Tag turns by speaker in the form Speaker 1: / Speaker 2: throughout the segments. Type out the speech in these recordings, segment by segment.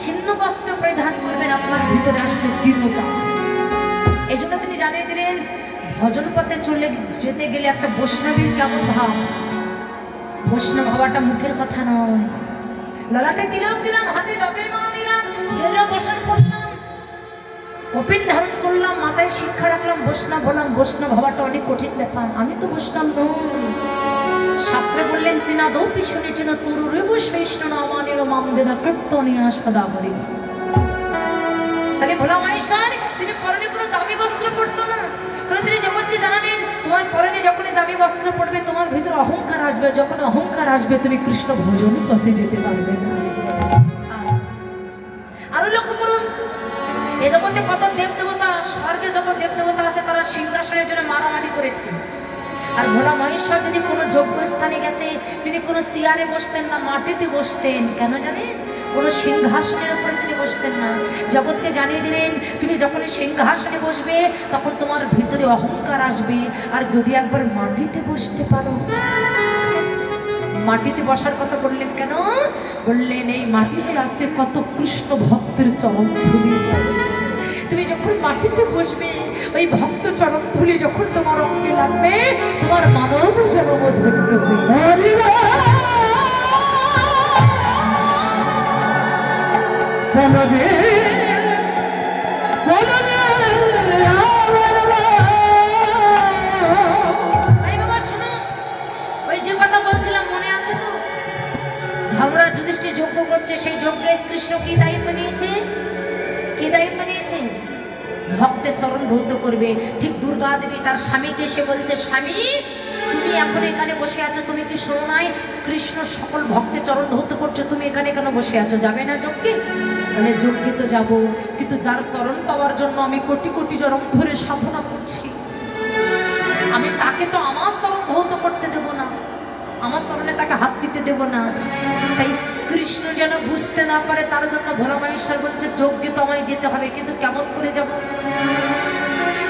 Speaker 1: ছিন্ন বস্ত্র পরিধান করবেন আপনার ভিতরে আসবে দৃঢ়তা। এই জন্য তিনি জানিয়ে দিলেন ভজন পথে চলে যেতে গেলে একটা বৈষ্ণবীর কেমন ভাব। বৈষ্ণব হওয়াটা মুখের কথা নয়। ললাটে তিলক দিলাম, হাতে জপের মালা দিলাম, গেরুয়া বসন করলাম, কপিন ধারণ করলাম, মাথায় শিক্ষা রাখলাম, বৈষ্ণব হলাম। বৈষ্ণব হওয়াটা অনেক কঠিন ব্যাপার। আমি তো বৈষ্ণব নই। শাস্ত্রে বললেন তিনাদৌ পিছনে যেন তরু রেব শৈষ্ণ আমানের মামদেনা কীর্তনিয়া সদা হরি। তাহলে ভোলা মহেশ্বর তিনি পরনে কোনো দামি বস্ত্র পরতো না। কারণ তিনি জগৎকে জানালেন তোমার পরনে যখনই দামি বস্ত্র পড়বে তোমার ভিতরে অহংকার আসবে। যখন অহংকার আসবে তুমি কৃষ্ণ ভজন পথে যেতে পারবে না। আরো লক্ষ্য করুন, এই জগতে কত দেব দেবতা, স্বর্গে যত দেব দেবতা আছে তারা সিংহাসনের জন্য মারামারি করেছে। আর ভোলা মহেশ্বর যদি কোনো যোগ্য স্থানে গেছে তিনি কোনো চেয়ারে বসতেন না, মাটিতে বসতেন। কেন জানেন? কোনো সিংহাসনের উপরে তিনি বসতেন না। জগৎকে জানিয়ে দিলেন তুমি যখন সিংহাসনে বসবে তখন তোমার ভিতরে অহংকার আসবে। আর যদি একবার মাটিতে বসতে পারো। মাটিতে বসার কথা বললেন কেন? বললেন এই মাটিতে আছে কত কৃষ্ণ ভক্তের চরণ ধুলি। তুমি যখন মাটিতে বসবে ওই ভক্ত চরণ ধুলি যখন তোমার অঙ্গে লাগবে তোমার মানব জন্ম ধন্য হইবে। ওই যে কথা বলছিলাম মনে আছে তো? ধর্মরাজ যুধিষ্ঠির যজ্ঞ করছে, সেই যজ্ঞের কৃষ্ণ কি দায়িত্ব নিয়েছে? কি দায়িত্ব নিয়েছে? ভক্তের চরণ ধৌত করবে। ঠিক দুর্গা দেবী তার স্বামীকে এসে বলছে স্বামী তুমি এখন এখানে বসে আছো, তুমি কি শোনো নাই কৃষ্ণ সকল ভক্তের চরণ ধৌত করছো, তুমি এখানে কেন বসে আছো, যাবে না যজ্ঞে? মানে যজ্ঞে তো যাবো, কিন্তু যার চরণ পাওয়ার জন্য আমি কোটি কোটি জন্ম ধরে সাধনা করছি আমি তাকে তো আমার চরণ ধৌত করতে দেব না, আমার চরণে তাকে হাত দিতে দেব না। তাই কৃষ্ণ যেন বুঝতে না পারে তার জন্য ভোলা মহেশ্বর বলছে যজ্ঞে তো আমায় যেতে হবে, কিন্তু কেমন করে যাব?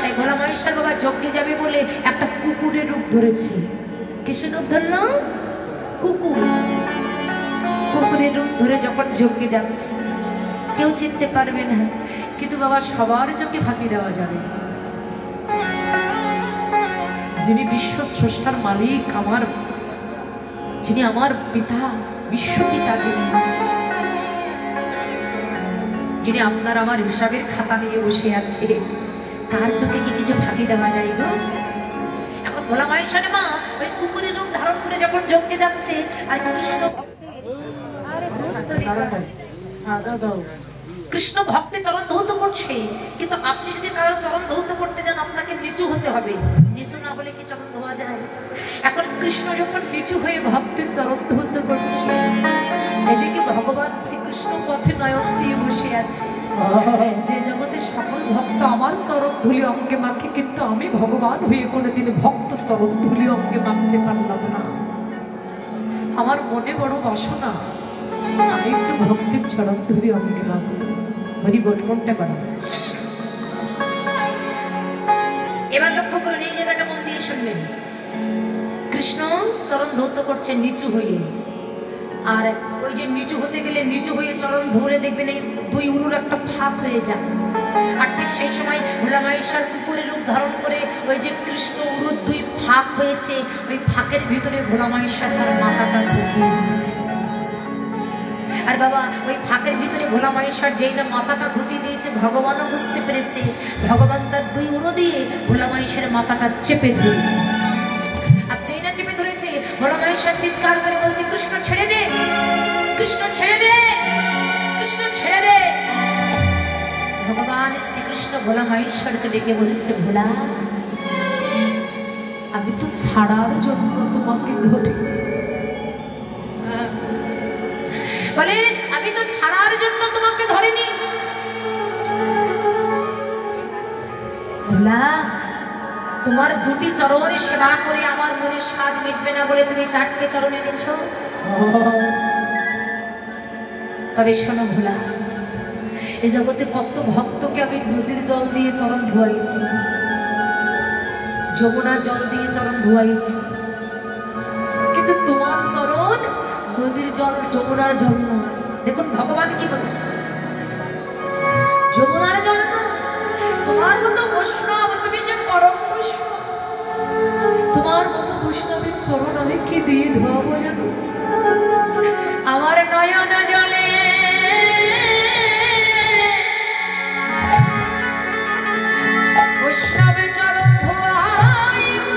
Speaker 1: তাই ভোলা মহেশ্বর বাবা যজ্ঞে যাবে বলে একটা কুকুরের রূপ ধরেছে। কিসের রূপ ধরল? কুকুর। কুকুরের রূপ ধরে যখন যজ্ঞে যাচ্ছে কেউ চিনতে পারবে না, কিন্তু বাবা সবার চোখে ফাঁকি দেওয়া যাবে। যিনি বিশ্ব স্রষ্টার মালিক, যিনি আমার পিতা, বিশ্বপিতা, যিনি আপনার আমার হিসাবের খাতা নিয়ে বসে আছে, তার চোখে কি কিছু ফাঁকি দেওয়া যায় গো? এখন ভোলা মহেশ্বরের মা ওই কুকুরের রূপ ধারণ করে যখন যজ্ঞে যাচ্ছে আর কৃষ্ণ ভক্তের চরণ ধৌত করছে, কিন্তু আপনি যদি কারো চরণ ধৌত করতে যান আপনাকে নিচু হতে হবে। নিচু না হলে কি চরণ ধোয়া যায়? এখন কৃষ্ণ যখন নিচু হয়ে ভক্তের চরণ ধৌত করছে, এদিকে ভগবান শ্রীকৃষ্ণ পথে নয়ন দিয়ে বসে আছে। যে জগতে সকল ভক্ত আমার চরণ ধুলি অঙ্গে মাখে, কিন্তু আমি ভগবান হয়ে কোনোদিন ভক্ত চরণ ধুলি অঙ্গে মাখতে পারলাম না। আমার মনে বড় বাসনা আমি একটু ভক্তির চরণ ধুলি অঙ্গে মাখব। হরি বল কোনটা করা? এবার লক্ষ্য করুন, এই জায়গাটা মন দিয়ে শুনবেন। কৃষ্ণ চরণ ধৌত করছে নিচু হয়ে, আর ওই যে নিচু হতে গেলে নিচু হয়ে চরণ ধরে দেখবেন এই দুই উরুর একটা ফাঁক হয়ে যায়। আর ঠিক সেই সময় ভোলা মহেশ্বর কুকুরের রূপ ধারণ করে ওই যে কৃষ্ণ উরুর দুই ফাঁক হয়েছে, ওই ফাঁকের ভিতরে ভোলা মহেশ্বর তার মাথাটা ঢুকিয়ে দিয়েছে। আর বাবা ওই ফাঁকের ভিতরে ভোলা মহেশ্বর যেই না মাথাটা ঢুকিয়ে দিয়েছে ভগবানও বুঝতে পেরেছে, ভগবান তার দুই উরু দিয়ে ভোলা মহেশ্বরের মাথাটা চেপে ধরেছে। আর যেই না চেপে ধরেছে ভোলা মহেশ্বর চিৎকার করে বলছে কৃষ্ণ ছেড়ে দে, কৃষ্ণ ছেড়ে দে, কৃষ্ণ ছেড়ে দে। ভগবান শ্রীকৃষ্ণ ভোলা মহেশ্বরকে ডেকে বলছে ভোলা আমি তো ছাড়ার জন্য তোমাকে ধরে, বলে আমি তো ছাড়ার জন্য তোমাকে ধরিনি। ভোলা তোমার দুটি চরণে সেবা করে আমার মনে স্বাদ মিটবে না বলে তুমি চারটে চরণ এনেছো। তবে শোনো ভোলা, এই জগতে কত ভক্তকে আমি নদীর জল দিয়ে চরণ ধোয়াইছি, যমুনার জল দিয়ে চরণ ধোয়াইছি, কিন্তু তোমার চরণ নদীর জল যমুনার জল নয়, দেখুন ভগবান কি বলছে, যমুনার জন্য তোমার মতো বৈষ্ণব, তুমি যে পরম বৈষ্ণব, তোমার মতো বৈষ্ণবের চরণ আমি কি দিয়ে ধোয়াবো জানো? আমার নয়ন জলে বৈষ্ণবের চরণ ধোয়াইব,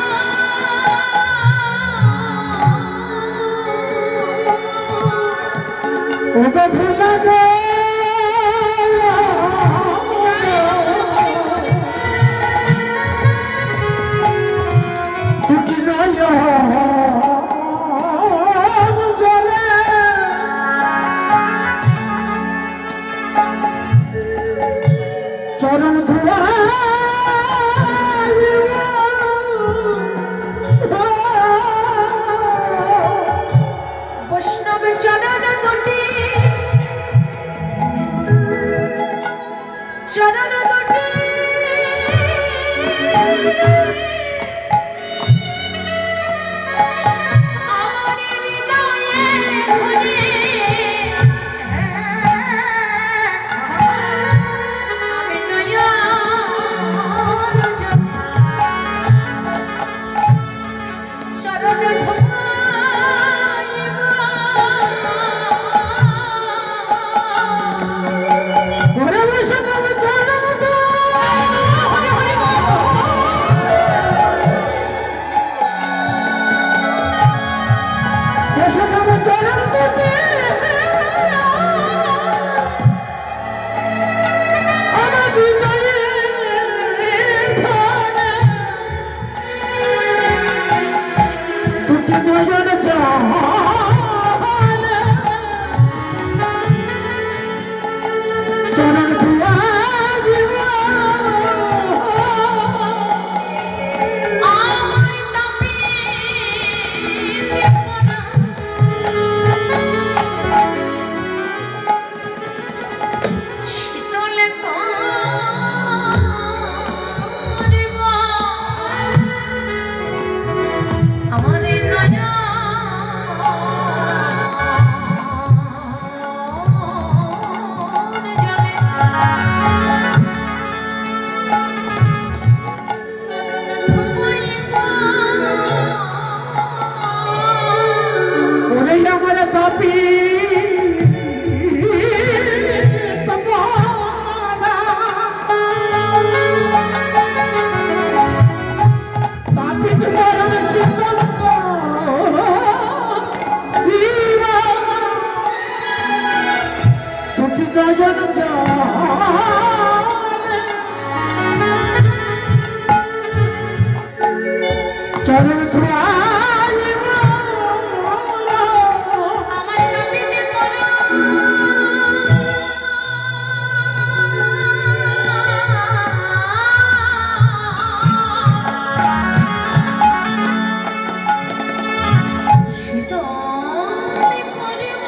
Speaker 2: ওগো ভোলা গো দুটি নয়ন জলে চরণ ধোয়াইব,
Speaker 1: বৈষ্ণবের চরণ দুটি, চরণ দুটি আমার হৃদয়ে ধরে, আমি নয়ন জলে চরণ ধোয়াইব,
Speaker 2: ওরে বৈষ্ণব চরণ
Speaker 1: হরি হরি বল।
Speaker 2: বৈষ্ণব চরণ দুটি আমার হৃদয়ে ধরে, দুটি নয়ন জলে চরণ ধোয়াইব,
Speaker 1: আমার তাপিতে পরা শীতল করিব আমার নয়ন জলে চরণ ধোয়াইব,
Speaker 2: ওরে আমার তাপি তাপিত চরণ শীতল করিব, দুটি নয়ন জলে চরণ ধোয়াইব,
Speaker 1: আমার তাপিতে পরা শীতল করিব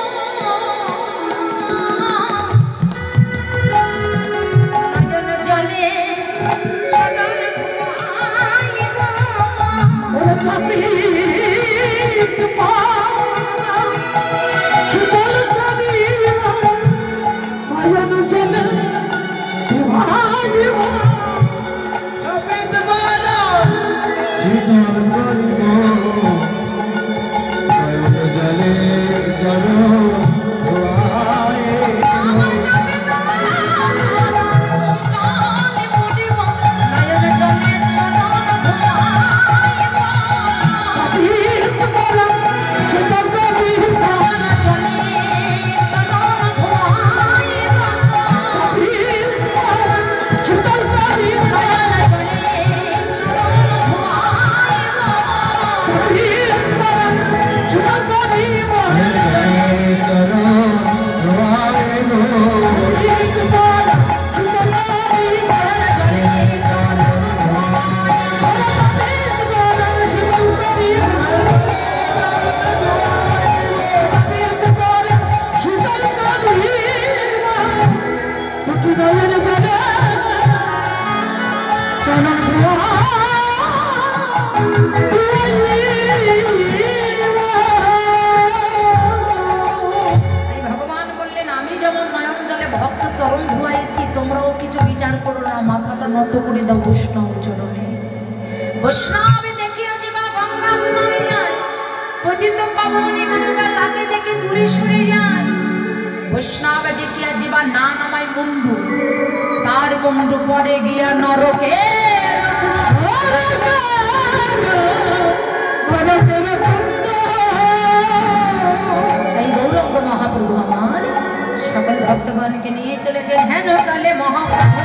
Speaker 1: ভক্ত চরণ ধুয়াইছি, তোমরাও কিছু বিচার করো না, মাথাটা নত করে দাও বৈষ্ণব চরণে। বৈষ্ণব দেখিয়া যাবা গঙ্গা স্নানে যায়, পতিত পাবনে গঙ্গা তাকে দেখে দূরে সরে যায়। বৈষ্ণব দেখিয়া যাবা না নামাই মুন্ডু, তার মুন্ডু পরে গিয়া নরকে। এই গৌরঙ্গ মহাপ্রভু আমার সকল ভক্তগণকে নিয়ে চলেছেন হেন কালে মহাপ্রভু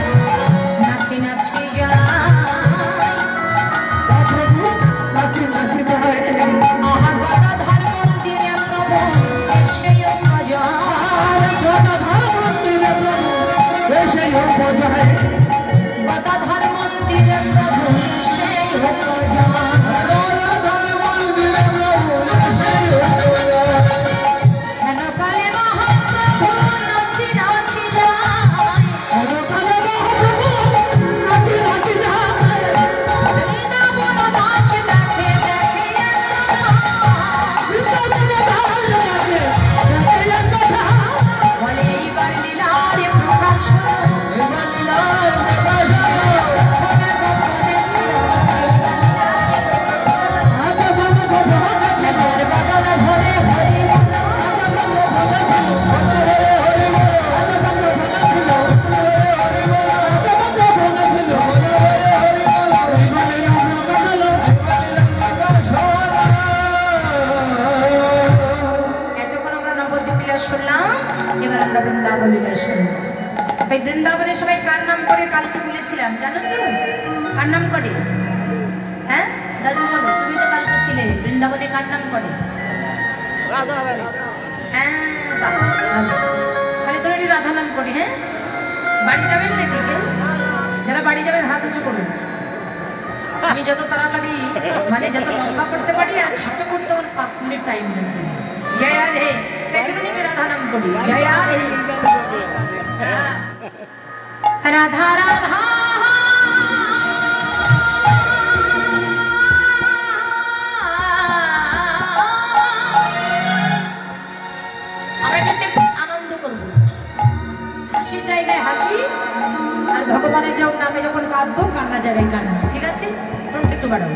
Speaker 1: নাচি নাচি যায়। আহা গদাধর মন্দিরে প্রভু এসে যায়, গদাধর মন্দিরে প্রভু এসে যায়। হেন কালে মহাপ্রভু নাচি নাচি যায়, বৃন্দাবন দাস দেখে দেখে বলে এইবার লীলার প্রকাশ, তাই বৃন্দাবনে সবাই কার নাম করে কালকে বলেছিলাম জানো তো? কার নাম করে? হ্যাঁ দাদু বলো, তুমি তো কালকে ছিলে। বৃন্দাবনে কার নাম করে? হ্যাঁ বাহ, ভালো। তাহলে চলো একটু রাধা নাম করে। হ্যাঁ বাড়ি যাবেন নাকি কেউ? যারা বাড়ি যাবেন হাত উঁচু করুন। আমি যত তাড়াতাড়ি মানে যত লম্বা করতে পারি আর খাটো করতে আমার 5 মিনিট টাইম লাগবে। জয় রাধে। তাই চলুন একটু রাধা নাম করি। জয় রাধে। রাধা রাধা আমরা কিন্তু আনন্দ করব, হাসির জায়গায় হাসি আর ভগবানের যখন নামে যখন কাঁদবো কান্না জায়গায় কান্না। ঠিক আছে, ফ্রন্ট একটু বাড়াবো।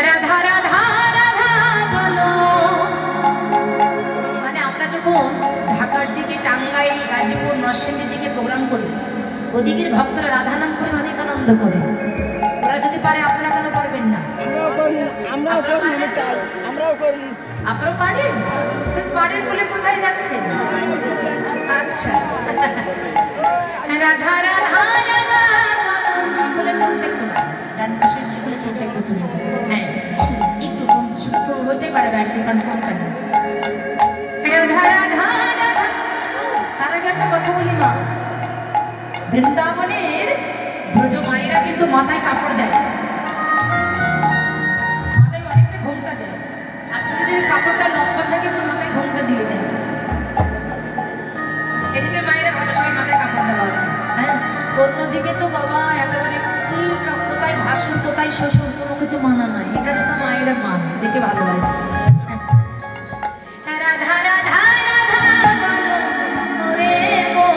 Speaker 1: রাধা রাধা রাধা বলো, মানে আমরা যখন ঢাকার দিকে টাঙ্গাইল গাজীপুর নরসিংদীর দিকে প্রোগ্রাম করি, ওদিকের ভক্তরা রাধা নাম করে অনেক আনন্দ করে। ওরা যদি পারে আপনারা কেন পারবেন না? আপনারাও পারেন? পারেন বলে কোথায় যাচ্ছেন? আচ্ছা রাধা রাধা রাধা সকলে টোনটা একটু ডান পাশের সকলে টোনটা একটু তুলে দেবে। হ্যাঁ একটু শুধু হইতেই পারে ব্যান্ডে কন্ট্রোলটা না। রাধা রাধা রাধা। তার আগে একটা কথা বলি মা, বৃন্দাবনের ব্রজ মায়েরা কিন্তু মাথায় কাপড় দেয়, মাথায় অনেকটা ঘোমটা দেয়। আপনি যদি কাপড়টা লম্বা থাকে আপনার মাথায় ঘোমটা দিয়ে দেন। এদিকে মায়েরা ভালো সবাই মাথায় কাপড় দেওয়া আছে। হ্যাঁ অন্যদিকে তো বাবা একেবারে কোথায় ভাসুর কোথায় শ্বশুর কোনো কিছু মানা নাই। এখানে তো মায়েরা মান দেখে ভালো লাগছে। রাধা রাধা রাধা বলো ওরে মো।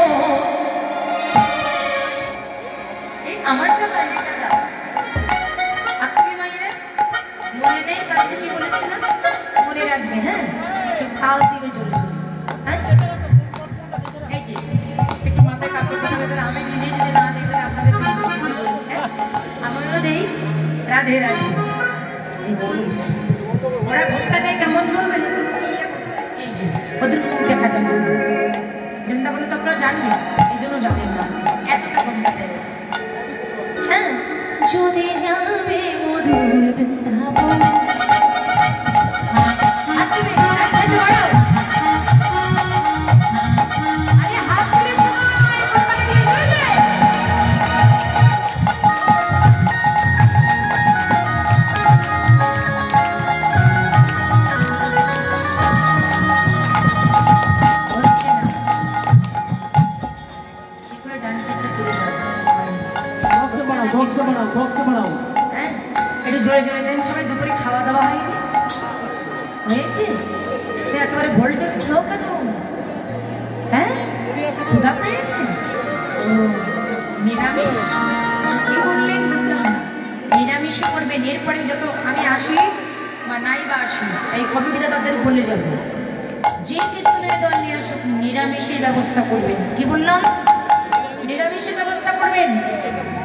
Speaker 1: এই আমারটা মায়েরা দাও আপনি মায়েরা মনে নেই কালকে কি বলেছিলাম? মনে রাখবে। হ্যাঁ তাল দিবে চলে চলে। হ্যাঁ এই যে একটু মাথায় কাপড় দিতে হবে। আমি নিজেই যদি না দিই তাহলে আপনাদের বলছে আমিও দেই। রাধে রাধে। এই যে ওরা ভোটটা দেয় কেমন বলবেন? এই যে ওদের মুখ দেখা যাবে। বৃন্দাবনে তো আপনারা জানবেন, এই জন্য জানেন না এতটা ভোটটা দেয়। হ্যাঁ যদি যাবে মধুর বৃন্দাবন। একটু জোরে জোরে দেন সবাই। দুপুরে খাওয়া দাওয়া হয়নি? হয়েছে? একেবারে ভোল্টেজ স্লো কেন? হ্যাঁ ক্ষুধা পেয়েছে? ও নিরামিষ, কি বললেন বুঝলাম না। নিরামিষে করবেন। এরপরে যত আমি আসি বা নাই বা আসি, এই কমিটিতে তাদের বলে যাব যে কীর্তনের দল নিয়ে আসুক নিরামিষের ব্যবস্থা করবেন। কি বললাম? নিরামিষের ব্যবস্থা করবেন,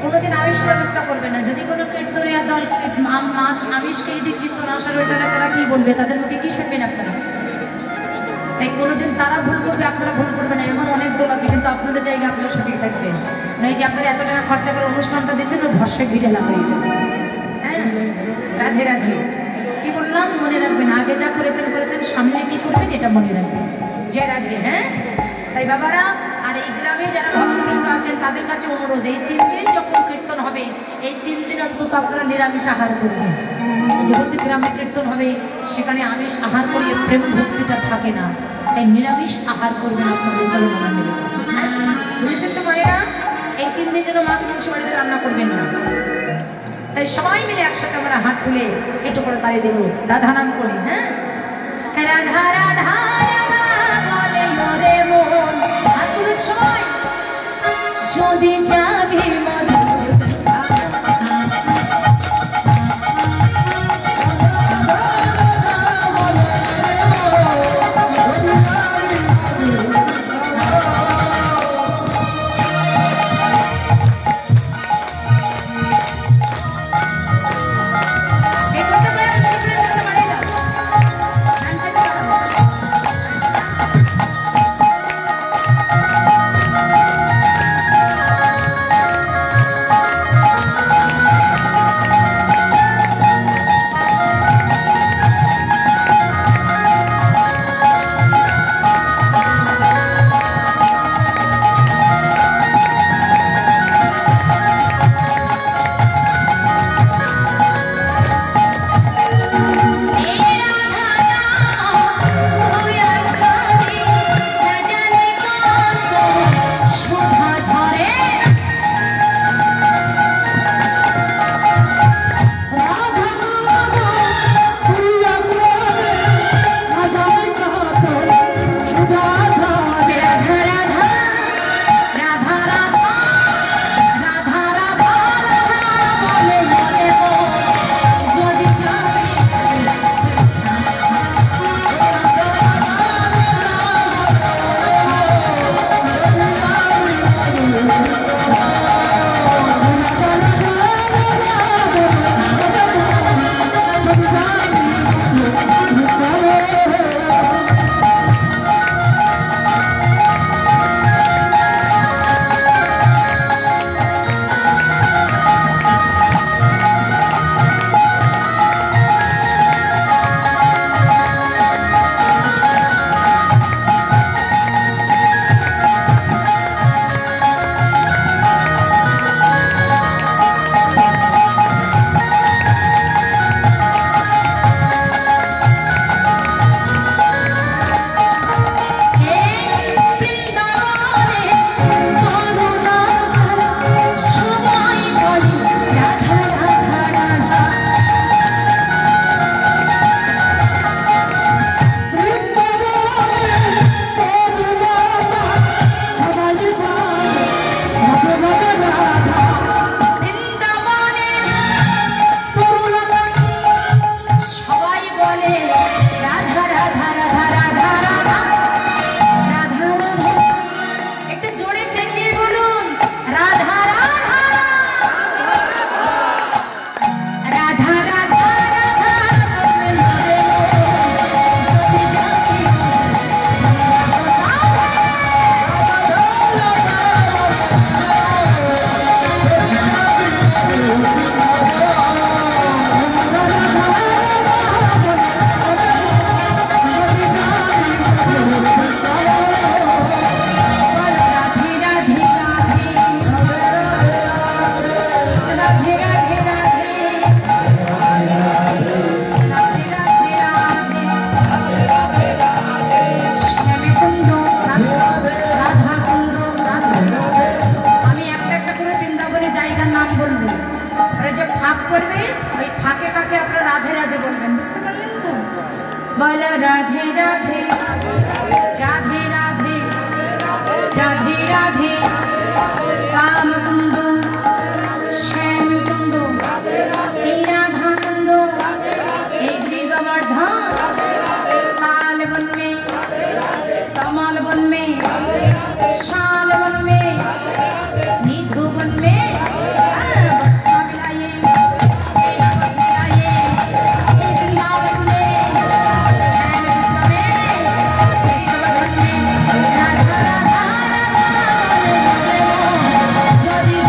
Speaker 1: কোনোদিন আমিষের ব্যবস্থা করবেন না। যদি কোনো কীর্তনিয়া দল মাস আমিষকে যদি কীর্তন আসার হয় তাহলে তারা কি বলবে? তাদের মুখে কি শুনবেন আপনারা? তাই কোনোদিন তারা ভুল করবে, আপনারা ভুল করবেন না। এমন অনেক দল আছে, কিন্তু আপনাদের জায়গায় আপনারা সঠিক থাকবেন। নয় যে আপনারা এত টাকা খরচা করে অনুষ্ঠানটা দিচ্ছেন, ও ভরসা ভিড়েলা হয়ে যাবে। হ্যাঁ, রাধে রাধে। কি বললাম? মনে রাখবেন, আগে যা করেছেন সামনে কি করবেন এটা মনে রাখবেন। জয় রাধে। হ্যাঁ, তাই বাবারা আর এই গ্রামে যারা ভক্তবৃন্দ আছেন তাদের কাছে অনুরোধ, এই 3 দিন যখন কীর্তন হবে এই 3 দিন অন্তত আপনারা নিরামিষ আহার করবেন। যেহেতু গ্রামে কীর্তন হবে সেখানে আমিষ আহার করিয়ে প্রেম ভক্তিটা থাকে না, তাই নিরামিষ আহার করবেন আপনাদের চলমান মিলে। হ্যাঁ, বুঝেছেন তো মায়েরা? এই 3 দিন যেন মাছ মাংস বাড়িতে রান্না করবেন না। তাই সবাই মিলে একসাথে আমরা হাত তুলে একটু করে তাড়ি দেব, রাধা নাম করি। হ্যাঁ, রাধা রাধা রাধা বলে ওরে মন, হাত তুলুন সবাই। যদি যাবি মধুর
Speaker 3: बोलो राधे राधे राधे राधे राधे
Speaker 1: রাধে কামকুণ্ড শ্যামকুণ্ড এই রাধাকুণ্ড এই গৃহবর্ধন कालवन में कमलवन में शालवन में निधुवन में वर्षा मिलाइए वृंदावन में श्यामकुंड में गृहवर्धन में राधा राधा जदि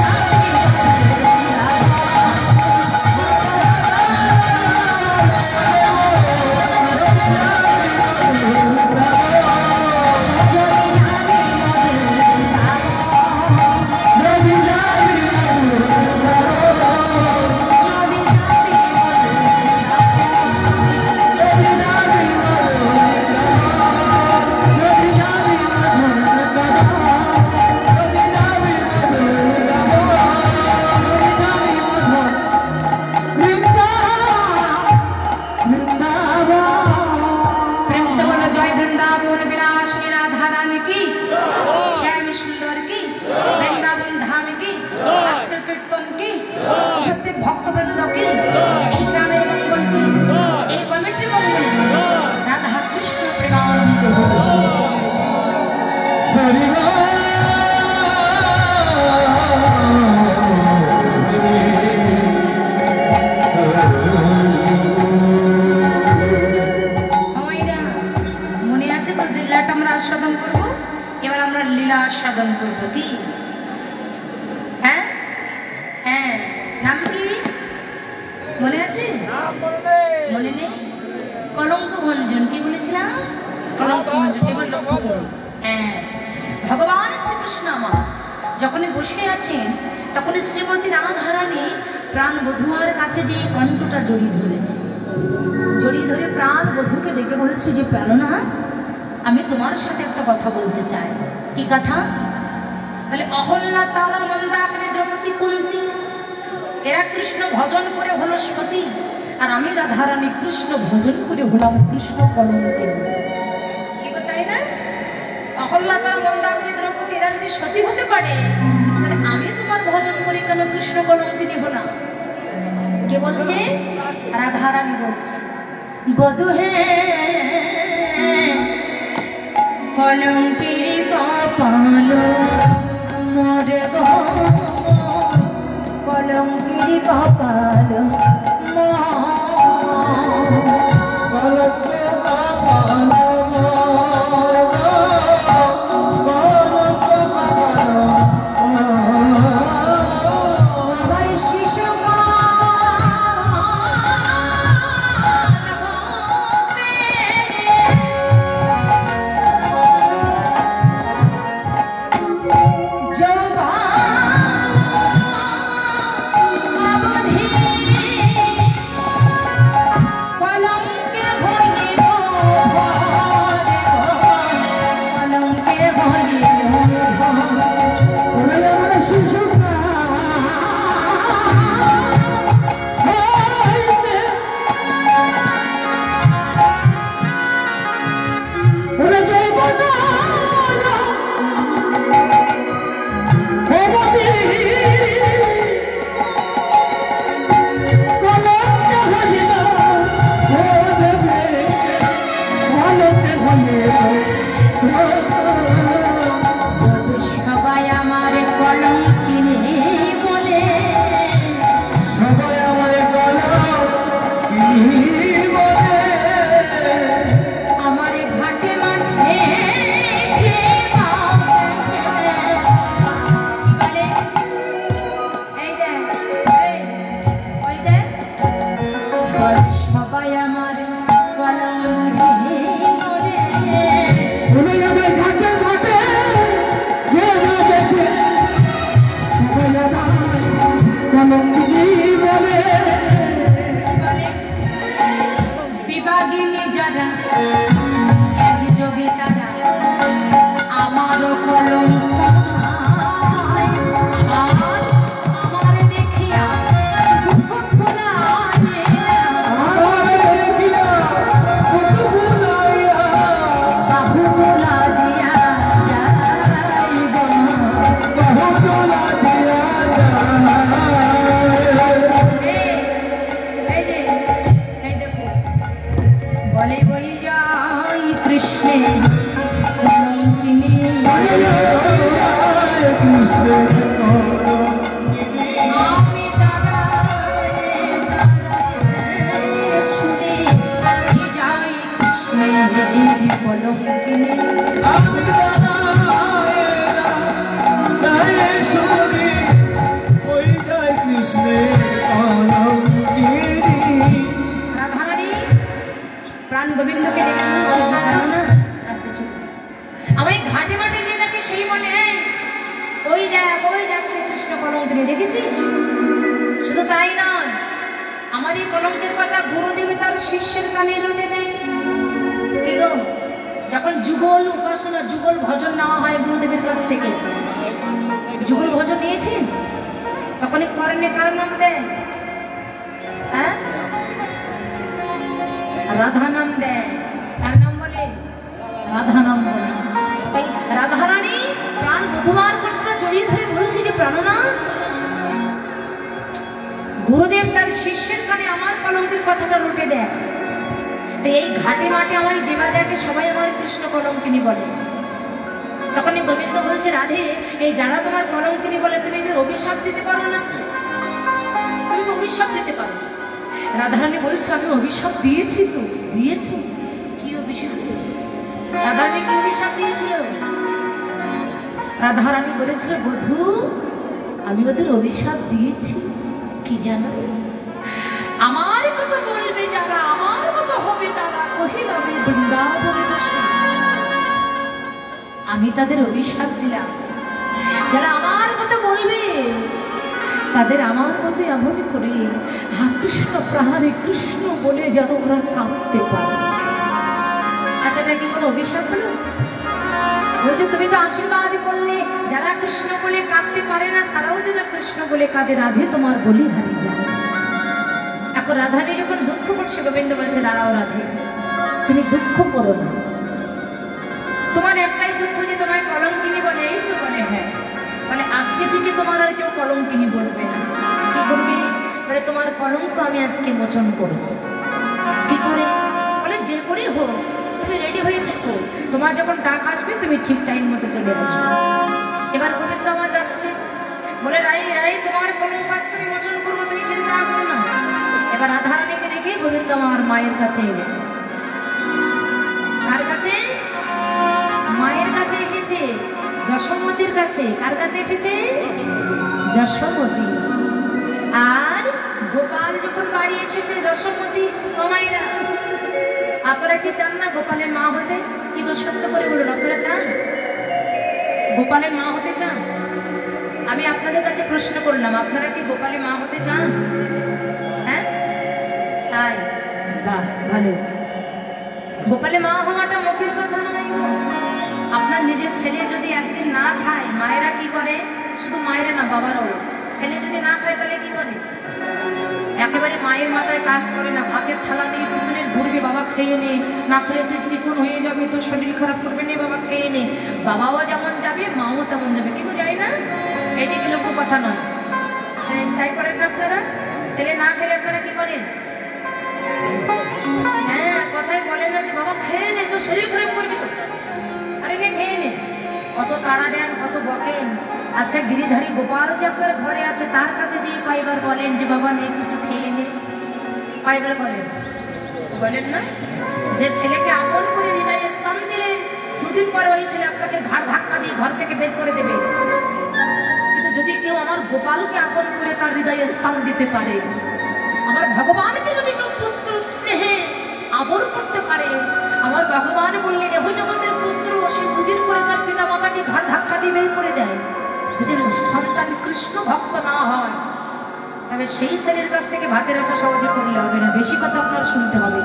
Speaker 1: সাধন করব কি হ্যাঁ হ্যাঁ নাম কি মনে আছে মনে নেই কলঙ্ক ভঞ্জন কি বলেছিলাম কলঙ্ক ভঞ্জন এবার লক্ষ্য করুন হ্যাঁ ভগবান শ্রীকৃষ্ণ আমার যখনই বসে আছেন তখন শ্রীমতী রাধারানী প্রাণ বধূর কাছে যে কণ্ঠটা জড়িয়ে ধরেছে জড়িয়ে ধরে প্রাণ বধূকে ডেকে বলেছে যে প্রাণনা আমি তোমার সাথে একটা কথা বলতে চাই কি কথা বলে অহল্যা তারা মন্দাকিনী দ্রৌপদী কুন্তী এরা কৃষ্ণ ভজন করে হলো সতী আর আমি রাধারানী কৃষ্ণ ভজন করে হলাম কৃষ্ণ কলঙ্কিনী কি তাই না অহল্যা তারা মন্দাকিনী দ্রৌপদী এরা যদি সতী হতে পারে তাহলে আমি তোমার ভজন করে কেন কৃষ্ণ কলঙ্কিনী হলাম কে বলছে রাধারানী বলছে বধূ হে কলঙ্কিনী কপাল মোরে গো কলঙ্কিনী কপাল
Speaker 3: জগা অবধি
Speaker 2: কৃষ্ণের
Speaker 1: আমি দাঁড়ায় শুনে কি যাই কৃষ্ণের কলঙ্কিনী। রাধারানী প্রাণ গোবিন্দকে দেখে বলছে, না আস্তে চুপ। আমি ঘাটে মাঠে যে দেখে সেই বলে, ওই দেখ ওই যাচ্ছে কৃষ্ণ কলঙ্কিনী, দেখেছিস? শুধু তাই নয়, আমার এই কলঙ্কের কথা গুরুদেবে তার শিষ্যের কানে রটে দেয়। কি গো, যখন যুগল উপাসনা যুগল ভজন নেওয়া হয় গুরুদেবের কাছ থেকে, যুগল ভজন নিয়েছেন, তখনই করেন কার নাম দেয়? হ্যাঁ, রাধা নাম দেয়। তার নাম বলে রাধা নাম বলে। তাই রাধারানী প্রাণ প্রথমার কণ্ঠটা জড়িয়ে ধরে বলছে যে প্রাণনা, গুরুদেব তার শিষ্যের কানে আমার কলঙ্কের কথাটা রটে দেয়। তো এই ঘাটে মাঠে আমার যেবা দেখে সবাই আমার কৃষ্ণ কলঙ্কিনী বলে। তখন গোবিন্দ বলছে, রাধে, এই যারা তোমার কলঙ্কিনী বলে তুমি এদের অভিশাপ দিতে পারো না? তুমি তো অভিশাপ দিতে পারো। রাধারানী বলছে, আমি অভিশাপ দিয়েছি তো। দিয়েছি? কি অভিশাপ? রাধারানী কি অভিশাপ দিয়েছিল? রাধারানী বলেছিল, বধূ, আমি ওদের অভিশাপ দিয়েছি কি জানো? আমার কথা বলবে যারা, আমার মতো হবে তারা, কহিলাবে বৃন্দাবনে বসে। আমি তাদের অভিশাপ দিলাম, যারা আমার কথা বলবে তাদের আমার মতো এমন করে হা কৃষ্ণ প্রাণে কৃষ্ণ বলে যেন ওরা কাঁদতে পারে। আচ্ছা, এটা কি কোনো অভিশাপ হলো? বলছে, তুমি তো আশীর্বাদ করলে যারা কৃষ্ণ বলে কাঁদতে পারে না তারাও যেন কৃষ্ণ বলে কাঁদে, রাধে তোমার বলি হারিয়ে যাবে। এখন রাধারানী যখন দুঃখ করছে, গোবিন্দ বলছে, দাঁড়াও রাধে, তুমি দুঃখ করো না। তোমার একটাই দুঃখ যে তোমায় কলঙ্কিনী বলে। এই তো বলে, হ্যাঁ। বলে, আজকে থেকে তোমার আর কেউ কলঙ্কিনী বলবে না। কি করবে? বলে, তোমার কলঙ্ক আমি আজকে মোচন করবো। কি করে? বলে, যে করে হোক তুমি রেডি হয়ে থাকো, তোমার যখন ডাক আসবে তুমি ঠিক টাইম মতো চলে আসবে। এবার গোবিন্দ আমার যাচ্ছে, বলে, রাই রাই, তোমার কলঙ্ক আজকে আমি মোচন করবো, তুমি চিন্তা করো না। এবার রাধারানীকে রেখে গোবিন্দ আমার মায়ের কাছে এলেন। কার কাছে? মায়ের কাছে এসেছে, যশোমতীর কাছে। কার কাছে এসেছে? যশোমতী। আর গোপাল যখন বাড়ি এসেছে, যশোমতী, ও মায়েরা, আপনারা কি চান না গোপালের মা হতে? কি গো, সত্য করে বলুন, আপনারা চান গোপালের মা হতে চান? আমি আপনাদের কাছে প্রশ্ন করলাম, আপনারা কি গোপালের মা হতে চান? হ্যাঁ, চাই। বাহ, ভালো। গোপালের মা হওয়াটা মুখের কথা নয়। আপনার নিজের ছেলে যদি একদিন না খায়, মায়েরা কি করে? শুধু মায়েরা না, বাবারাও। ছেলে যদি না খায় তাহলে কি করে? একেবারে মায়ের মাথায় কাজ করে না, ভাতের থালা নিয়ে পিছনে ঘুরবে, বাবা খেয়ে নে, না খেলে তুই চিকন হয়ে যাবে, তোর শরীর খারাপ করবে না, বাবা খেয়ে নে। বাবাও যেমন যাবে, মাও তেমন যাবে। কি যায় না? এইদিকে লোক কথা নয়, তাই করেন না আপনারা? ছেলে না খেলে আপনারা কি করেন? হ্যাঁ, কথাই বলেন না যে বাবা খেয়ে নে, তোর শরীর খারাপ করবি তো। আরে নে, খেয়ে নে। কত তাড়া দেন, কত বকেন। আচ্ছা, গিরিধারী গোপাল যে আপনার ঘরে আছে, তার কাছে যে কয়বার বলেন যে বাবা নে, কিছু খেয়ে নে? কয়বার বলেন? বলেন না? যে ছেলেকে আপন করে হৃদয়ে স্থান দিলেন, দুদিন পরে ওই ছেলে আপনাকে ঘাড় ধাক্কা দিয়ে ঘর থেকে বের করে দেবে। কিন্তু যদি কেউ আমার গোপালকে আপন করে তার হৃদয়ে স্থান দিতে পারে, আমার ভগবানকে যদি কেউ পুত্র স্নেহে আদর করতে পারে, আমার ভগবান বললেন, এহ জগতের পুত্র, সে দুদিন পরে তার পিতা মাতাকে ঘাড় ধাক্কা দিয়ে বের করে দেয়। যদি সন্তান কৃষ্ণ ভক্ত না হয়, তবে সেই ছেলের কাছ থেকে ভাতের আশা সহজে করলে হবে না, বেশি কথা আপনার শুনতে হবে।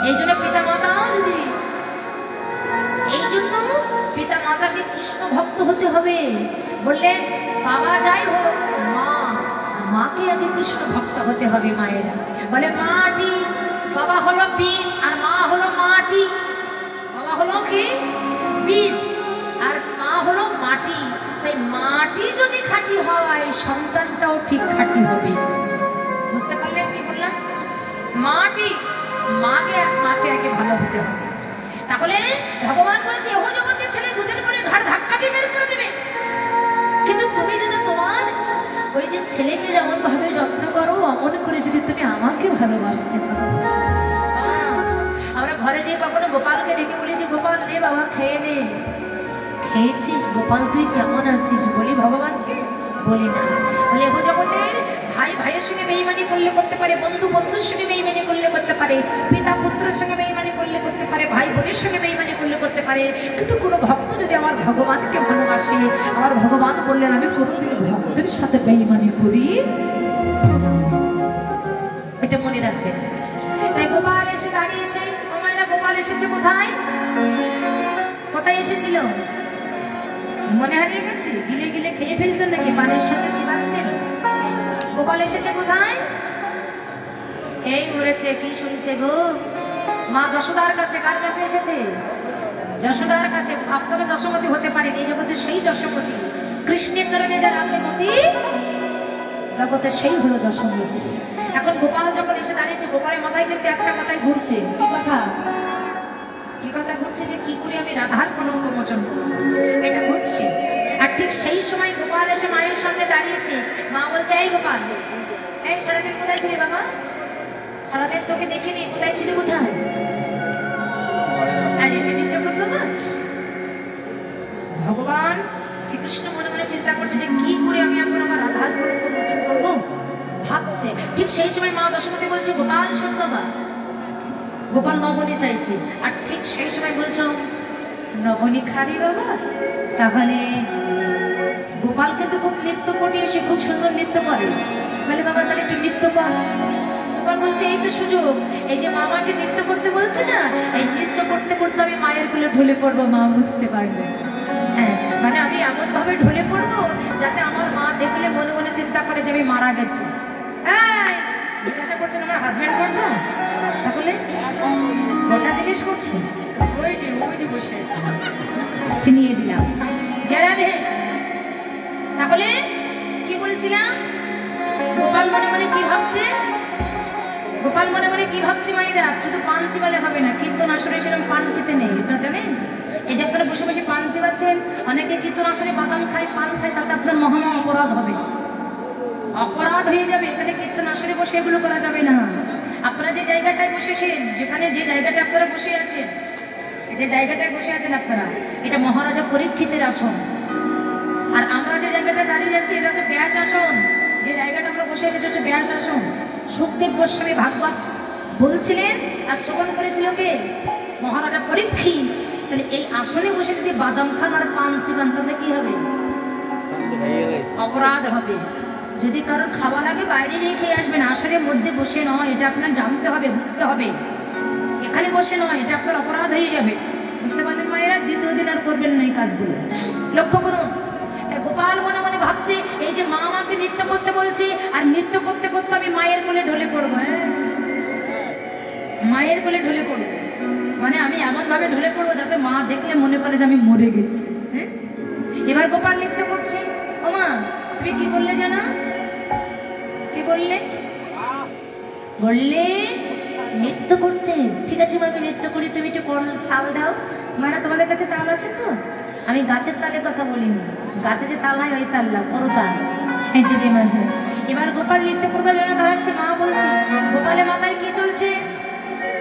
Speaker 1: এই জন্য পিতা মাতাকে কৃষ্ণ ভক্ত হতে হবে। বললেন, বাবা যাই হোক, মাকে আগে কৃষ্ণ ভক্ত হতে হবে। মায়েরা বলে, মাটি, বাবা হলো বীজ আর মা হলো মাটি। বাবা হলো কি? বীজ আর মা হলো মাটি। তাই মাটি যদি খাঁটি হয়, সন্তানটাও ঠিক খাঁটি হবে। বুঝতে পারলেন কি বললাম? মাটি, মাকে আগে ভালো হতে হবে। তাহলে ভগবান বলছে, ও জগতের ছেলে দুদিন পরে ঘাড় ধাক্কা দিয়ে বের করে দেবে। কিন্তু তুমি যদি তোমার ওই যে ছেলেকে যেমন ভাবে যত্ন করো, অমন করে যদি তুমি আমাকে ভালোবাসতে পারো। আমরা ঘরে যেয়ে কখনো গোপালকে ডেকে বলি যে গোপাল নে বাবা খেয়ে নে। খেয়েছিস গোপাল, তুই কেমন আছিস বলি ভগবানকে? বলি না। বলে এগো জগতের ভাই ভাইয়ের সঙ্গে বেঈমানি করলে করতে পারে, বন্ধু বন্ধুর সঙ্গে বেঈমানি করলে করতে পারে, পিতা পুত্রের সঙ্গে বেঈমানি করলে করতে পারে, ভাই বোনের সঙ্গে বেঈমানি করলে করতে পারে, কিন্তু কোনো ভক্ত যদি আমার ভগবানকে ভালোবাসে, আমার ভগবান বললেন আমি কোনোদিন ভক্তের সাথে বেঈমানি করি, এটা মনে রাখবেন। তাই গোপাল এসে দাঁড়িয়েছে। ও মায়েরা, গোপাল এসেছে কোথায়? কোথায় এসেছিল? মনে হারিয়ে গেছে? গিলে গিলে খেয়ে ফেলছেন নাকি? পানের সাথে চিবাচ্ছেন? গোপাল এসেছে কোথায়? এই মরেছে। কি শুনছে গো? মা যশোদার কাছে। কার কাছে এসেছে? যশোদার কাছে। আপনারা যশোমতী হতে পারেন, এই জগতে সেই যশোমতী। কৃষ্ণের চরণে যার আছে মতি, জগতে সেই হলো যশোমতী। এখন গোপাল যখন এসে দাঁড়িয়েছে, গোপালের মাথায় কিন্তু একটা কথাই ঘুরছে। কি কথা? কি কথা ঘুরছে? যে কি করে আমি রাধার কলঙ্ক মোচন করব, এটা ঘুরছে। আর ঠিক সেই সময় গোপাল এসে মায়ের সামনে দাঁড়িয়েছে। মা বলছে, এই গোপাল, এই সারাদিন কোথায় ছিলি বাবা? সারাদিন তোকে দেখিনি, কোথায় ছিলি? কোথায়? সেদিন যখন বাবা ভগবান শ্রীকৃষ্ণ মনে মনে চিন্তা করছে যে কি করে আমি এখন আমার রাধার কলঙ্ক মোচন করবো, ভাবছে। ঠিক সেই সময় মা যশোমতী বলছে, গোপাল শোন বাবা। গোপাল নবনী চাইছে। আর ঠিক সেই সময় বলছো, নবনী খাবি বাবা? তাহলে গোপাল কিন্তু খুব নৃত্য কোটি, এসে খুব সুন্দর নৃত্য করে। বলে বাবা তাহলে একটু নৃত্য কর। গোপাল বলছে, এই তো সুযোগ, এই যে মা আমাকে নৃত্য করতে বলছে না, এই নৃত্য করতে করতে আমি মায়ের কোলে ঢলে পড়বো, মা বুঝতে পারবে। হ্যাঁ, মানে আমি এমন ভাবে ঢলে পড়বো যাতে আমার মা দেখলে মনে মনে চিন্তা করে যে আমি মারা গেছি। জিজ্ঞাসা করছেন আমার হাজবেন্ড কোনটা? তাহলে কোনটা জিজ্ঞেস করছেন? ওই যে বসে আছে। চিনিয়ে দিলাম। যারা দে। তাহলে কি বলছিলাম? গোপাল মনে মনে কি ভাবছে? গোপাল মনে মনে কি ভাবছে মায়েরা? শুধু পান চিবালে হবে না, কীর্তন আসরে সেরকম পান খেতে নেই, এটা জানেন? এই যে আপনারা বসে বসে পান চিবাচ্ছেন, অনেকে কীর্তন আসরে বাদাম খায়, পান খায়, তাতে আপনার মহা অপরাধ হবে, অপরাধ হয়ে যাবে। এখানে কীর্তন আসরে বসে এগুলো করা যাবে না। আপনারা যে জায়গাটায় বসেছেন, যেখানে যে জায়গাটা আপনারা বসে আছেন, যে জায়গাটায় বসে আছেন আপনারা, এটা মহারাজা পরীক্ষিতের আসন। আর আমরা যে জায়গাটা দাঁড়িয়ে যাচ্ছি, এটা হচ্ছে ব্যাস আসন। যে জায়গাটা আমরা বসে আছি, এটা হচ্ছে ব্যাস আসন। সুখদেব গোস্বামী ভাগবত বলছিলেন আর শ্রবণ করেছিল কে? মহারাজা পরীক্ষিত। তাহলে এই আসনে বসে যদি বাদাম খান আর পান চিবান, তাহলে কি হবে? অপরাধ হবে। যদি কারোর খাওয়া লাগে বাইরে গিয়ে খেয়ে আসবেন, আসনের মধ্যে বসে নয়, এটা আপনার জানতে হবে, বুঝতে হবে। এখানে বসে নয়, এটা আপনার অপরাধ হয়ে যাবে, বুঝতে পারলেন মায়েরা? দ্বিতীয় দিন আর করবেন না এই কাজগুলো, লক্ষ্য করুন। গোপাল মনে মনে ভাবছে, এই যে মা আমাকে নৃত্য করতে বলছে, আর নৃত্য করতে করতে আমি মায়ের কোলে ঢলে পড়বো। মায়ের কোলে ঢলে পড়বো মানে আমি এমন ভাবে ঢলে পড়বো যাতে মা দেখলে মনে করে যে আমি মরে গেছি। হ্যাঁ, এবার গোপাল নৃত্য করছে। ও মা, তুমি কি বললে জানো? কি বললে? বললে নৃত্য করতে। ঠিক আছে মা, আমি নৃত্য করি, তুমি একটু তাল দাও। মায়েরা তোমাদের কাছে তাল আছে তো? আমি গাছের তালে কথা বলিনি, গাছে যে তাল হয় ওই তাল না, বড় তাল দেবে মাঝে। এবার গোপাল নৃত্য করবার জন্য দাঁড়াচ্ছে। মা বলছে, গোপালের মাথায় কি চলছে?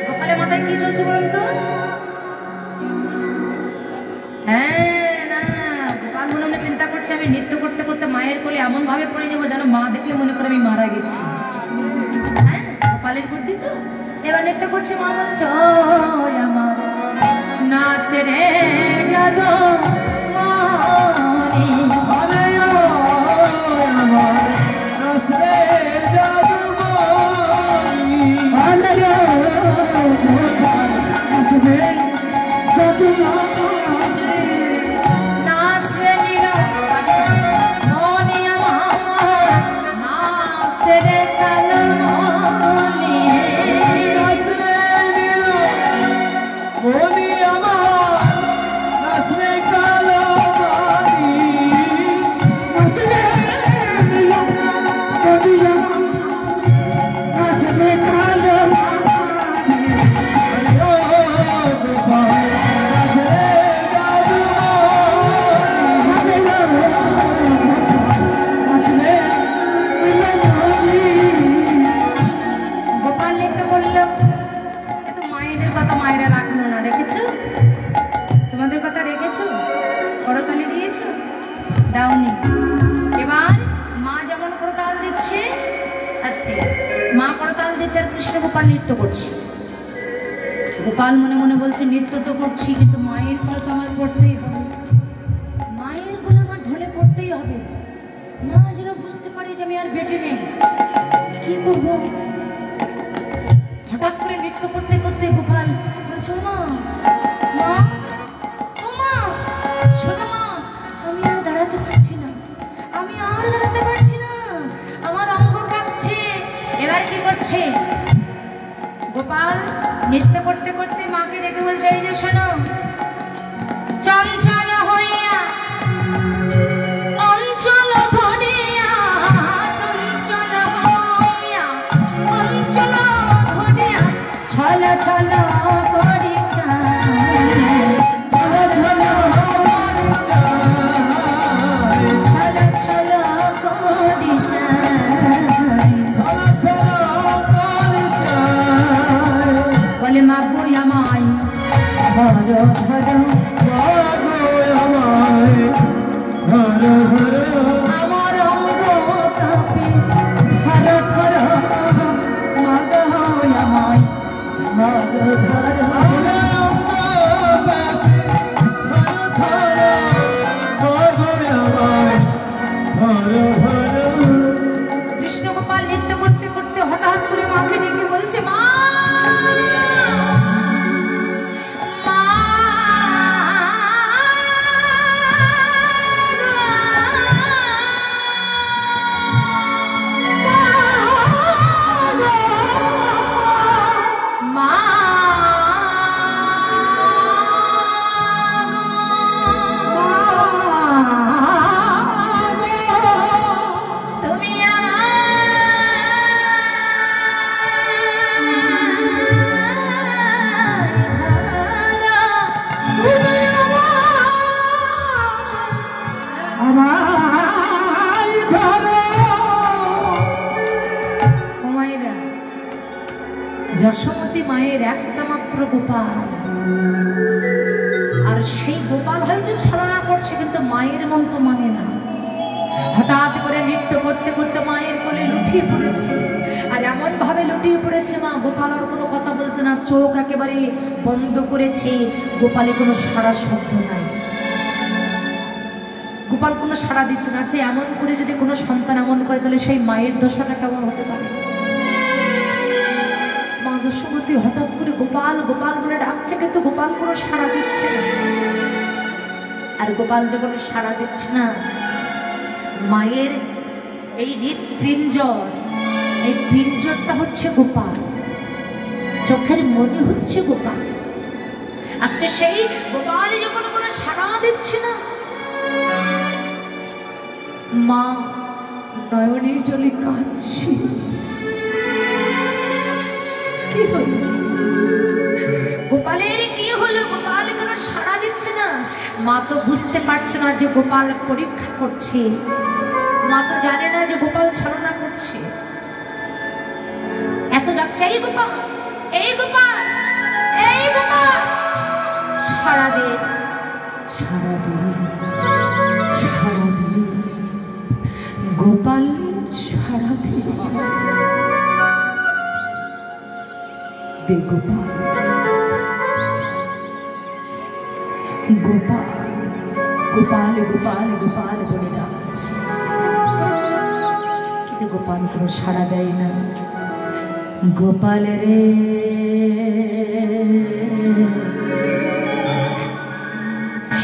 Speaker 1: গোপালের মাথায় কি চলছে বলুন তো? হ্যাঁ, না, গোপাল মনে মনে চিন্তা করছে আমি নৃত্য করতে করতে মায়ের কোলে এমন ভাবে পড়ে যাবো যেন মা দেখলে মনে করে আমি মারা গেছি। হ্যাঁ, গোপালের বুদ্ধি তো। এবার নৃত্য করছে। মা বলছে, ও আমার নাচ রে জাদু মনি,
Speaker 2: আরে ও আমার নাচ রে জাদু মনি, আরে ও নাচ রে জাদু মনি,
Speaker 1: নাচ রে নীল মনি আমার, নাচ রে কালো মনি,
Speaker 2: নাচ রে নীল মনি আমার, নাচ রে কালো মনি,
Speaker 1: দাওনি। এবার মা যেমন করতাল দিচ্ছে, আস্তে মা করতাল দিচ্ছে আর কৃষ্ণ গোপাল নৃত্য করছে। গোপাল মনে মনে বলছে নৃত্য তো করছি, কিন্তু মায়ের গলা তো আমার পড়তেই হবে, মায়ের গলা আমার ঢলে পড়তেই হবে। মা যেন বুঝতে পারি যে আমি আর বেঁচে নেই, কি করব? হঠাৎ করে নৃত্য করতে করতে গোপাল বলছে মা, মা, ও মা, শোনো মা, আমি আর দাঁড়াতে পারছি না, আমি আর দাঁড়াতে পারছি না, আমার অঙ্গ কাঁপছে। এবার কি করছে গোপাল? নৃত্য করতে করতে মাকে ডেকে বলছে এই যে শোনো, চঞ্চল হইয়া অঞ্চল ধরিয়া, চঞ্চল হইয়া অঞ্চল ধরিয়া, ছল ছল করি চায়, ছল ছল করি চায়, বলে মা গো আমায় ধরো ধরো, আমার অঙ্গ কাঁপে ধরো ধরো, মা গো আমায় ধরো ধরো। কৃষ্ণ গোপাল নৃত্য করতে করতে হঠাৎ করে মাকে ডেকে বলছে মা, যশোমতী মায়ের একটা মাত্র গোপাল, আর সেই গোপাল হয়তো ছলনা করছে, কিন্তু মায়ের মন তো মানে না। হঠাৎ করে নৃত্য করতে করতে মায়ের কোলে লুটিয়ে পড়েছে, আর এমন ভাবে লুটিয়ে পড়েছে মা, গোপাল আর কোনো কথা বলছে না, চোখ একেবারে বন্ধ করেছে, গোপালে কোনো সাড়া শব্দ নাই, গোপাল কোনো সাড়া দিচ্ছে না। যে এমন করে যদি কোনো সন্তান এমন করে, তাহলে সেই মায়ের দশাটা কেমন হতে পারে? মা যশোমতী হঠাৎ করে গোপাল গোপাল বলে ডাকছে, কিন্তু গোপাল কোনো সাড়া দিচ্ছে না। আর গোপাল যখন সাড়া দিচ্ছে না, মায়ের এই হৃৎপিঞ্জর, এই পিঞ্জরটা হচ্ছে গোপাল, চোখের মনি হচ্ছে গোপাল। আজকে সেই গোপাল যখন কোনো সাড়া দিচ্ছে না, মা নয়নের জলে কাঁদছে। কি হলো গোপালের? কি হলো? গোপাল কেন সাড়া দিচ্ছে না? মা তো বুঝতে পারছে না যে গোপাল পরীক্ষা করছে, মা তো জানে না যে গোপাল ছলনা করছে। এত ডাকছে এই গোপাল, এই গোপাল, এই গোপাল, সাড়া দে, সাড়া দে, সাড়া দে, গোপাল সাড়া দে, দে গোপাল, গোপাল, গোপাল, গোপাল, গোপাল বলে ডাকছে, কিন্তু গোপাল কোনো সাড়া দেয় না। গোপাল রে,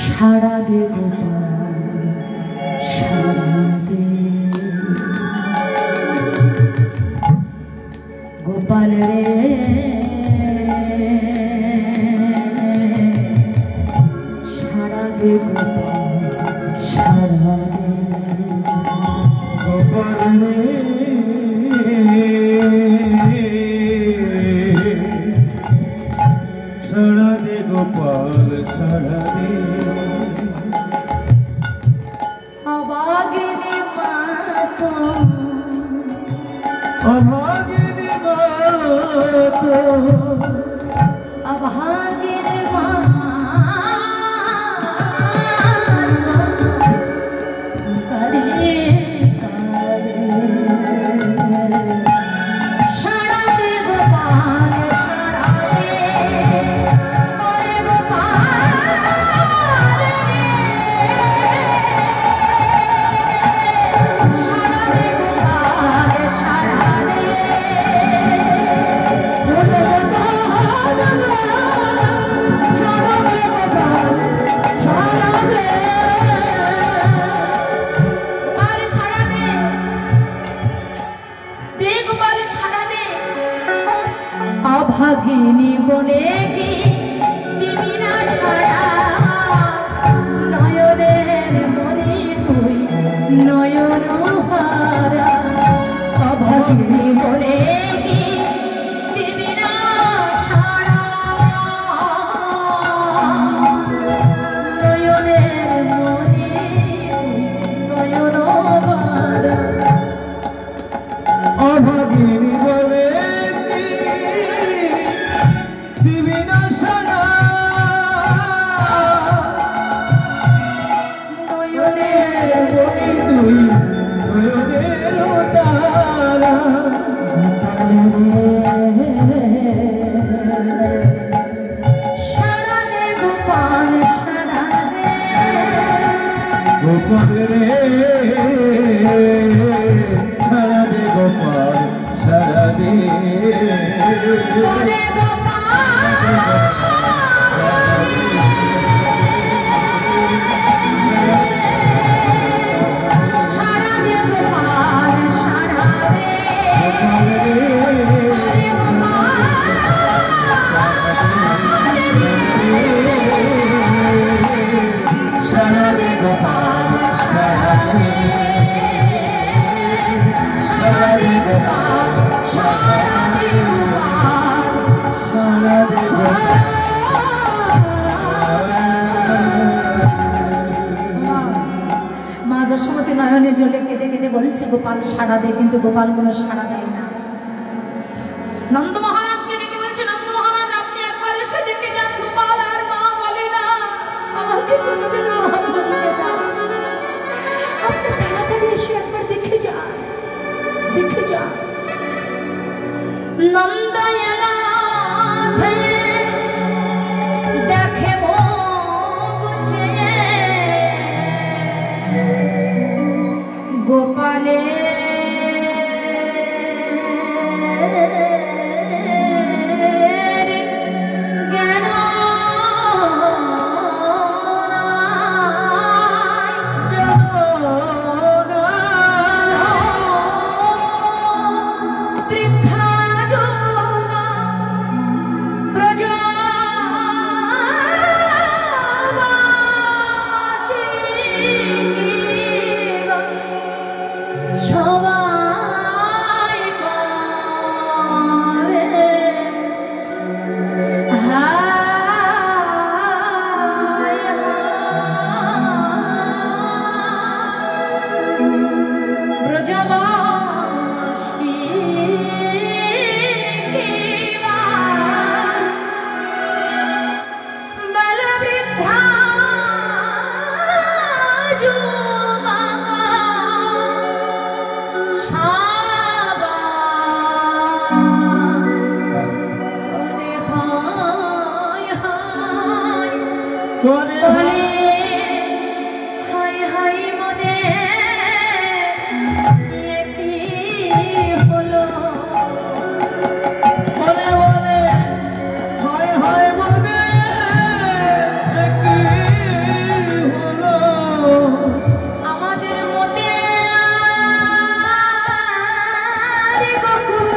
Speaker 1: সাড়া দে গোপাল, সাড়া দে গোপাল রে, সাড়া দে গোপাল, সাড়া দে
Speaker 2: গোপাল রে, সাড়া দে গোপাল, সাড়া দে।
Speaker 1: অভাগিনী মাতো,
Speaker 2: অভাগিনী মাতো,
Speaker 1: অভাগিনী মাতো, অভাগিনী বলে কি দিবি না সারা নয়নের মনি তুই নয়ন হারা অভাগিনী বলে কি দিবি না সারা নয়নের মনি তুই নয়ন হারা
Speaker 2: অভাগিনী বলে কি দিবি না সারা নয়নের মনি তুই নয়নের তারা
Speaker 1: সারা দে গোপাল সারা দে
Speaker 2: গোপাল রে সারা দে গোপাল সারা দে
Speaker 1: ওরে গোপাল সারা দে গোপাল সারা দে
Speaker 2: সারা দে গোপাল সারা দে সারা দে গোপাল সারা দে সারা দে গোপাল
Speaker 1: মা যশোমতী নয়নের জলে কেঁদে কেঁদে বলছে গোপাল সাড়া দে, কিন্তু গোপাল কোনো সাড়া দেয় না। নন্দ মহারাজকে ডেকে বলছে, নন্দ মহারাজ আপনি একবার এসে দেখে যান, গোপাল আর মা বলে না, আমাকে কোনোদিনও মা বলবে না। আপনি তাড়াতাড়ি এসে একবার দেখে যান, দেখে যান। নন্দ এলা দেখে গোপালে জ্ঞান বৃদ্ধা যৌবা সবাই করে হায় ব্রজবাসী বলবৃদ্ধা যুবা
Speaker 2: করে
Speaker 1: বলে হাই হাই মনে কি হলো,
Speaker 2: বলে বলে হায় হায় মনে কি হলো
Speaker 1: আমাদের মতে গোকুল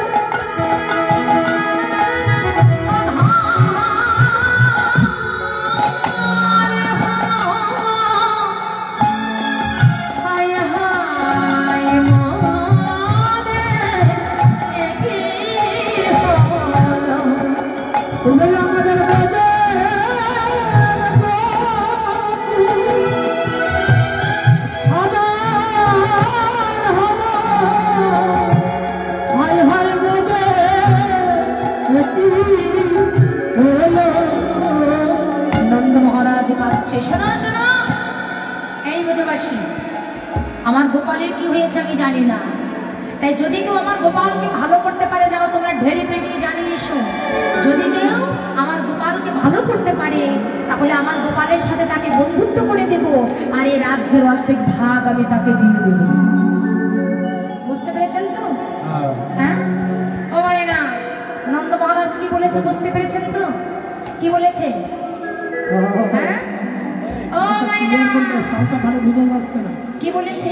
Speaker 1: হায় হায় মনে কি হলো, আমাদের মতে নন্দ মহারাজ কাঁদছে। শোনো শোনো, এই ব্রজবাসী, আমার গোপালের কি হয়েছে আমি জানি না, তাই যদি কেউ আমার গোপালকে ভালো করতে পারে যাও তোমরা ঢেড়ে পেটিয়ে জানিয়ে এসো। যদি কেউ আমার গোপালকে ভালো করতে পারে তাহলে আমার গোপালের সাথে তাকে বন্ধুত্ব করে দেব, আর এই রাজ্যের অর্ধেক ভাগ আমি তাকে দিয়ে দেব। বুঝতে পেরেছেন তো? হ্যাঁ ও ভাই না, নন্দ মহারাজ কি বলেছে বুঝতে পেরেছেন তো? কি বলেছে? হ্যাঁ ও ভাই না,
Speaker 3: ভালো বুঝা যাচ্ছে না
Speaker 1: কি বলেছে?